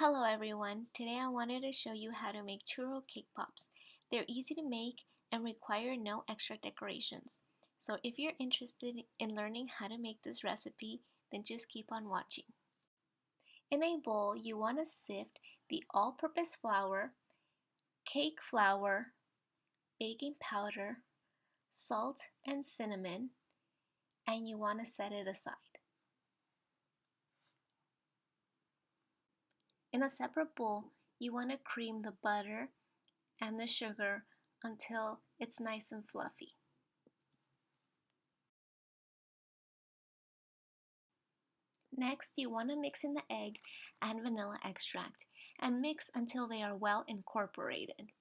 Hello everyone, today I wanted to show you how to make churro cake pops. They're easy to make and require no extra decorations. So if you're interested in learning how to make this recipe, then just keep on watching. In a bowl, you want to sift the all-purpose flour, cake flour, baking powder, salt and cinnamon, and you want to set it aside. In a separate bowl, you want to cream the butter and the sugar until it's nice and fluffy. Next, you want to mix in the egg and vanilla extract and mix until they are well incorporated.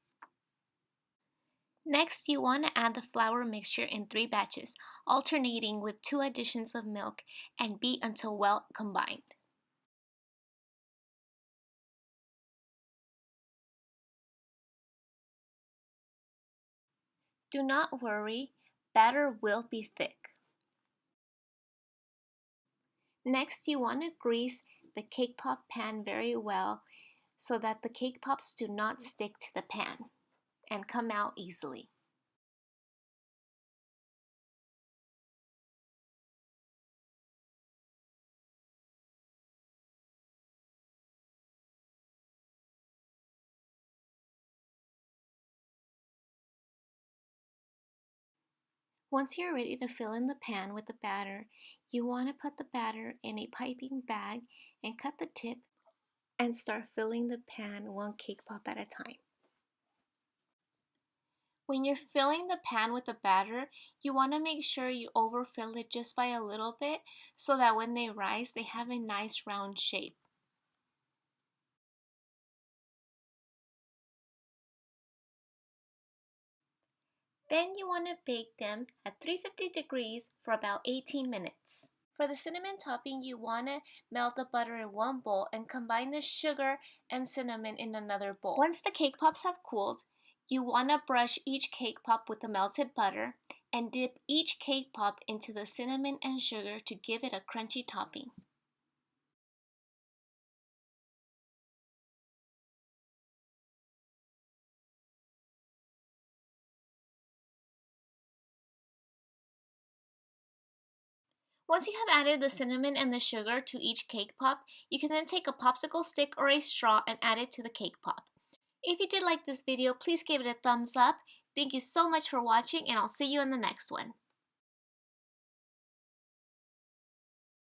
Next, you want to add the flour mixture in 3 batches, alternating with 2 additions of milk, and beat until well combined. Do not worry, batter will be thick. Next, you want to grease the cake pop pan very well so that the cake pops do not stick to the pan and come out easily. Once you're ready to fill in the pan with the batter, you want to put the batter in a piping bag and cut the tip and start filling the pan 1 cake pop at a time. When you're filling the pan with the batter, you want to make sure you overfill it just by a little bit so that when they rise, they have a nice round shape. Then you want to bake them at 350 degrees for about 18 minutes. For the cinnamon topping, you want to melt the butter in 1 bowl and combine the sugar and cinnamon in another bowl. Once the cake pops have cooled, you want to brush each cake pop with the melted butter and dip each cake pop into the cinnamon and sugar to give it a crunchy topping. Once you have added the cinnamon and the sugar to each cake pop, you can then take a popsicle stick or a straw and add it to the cake pop. If you did like this video, please give it a thumbs up. Thank you so much for watching, and I'll see you in the next one.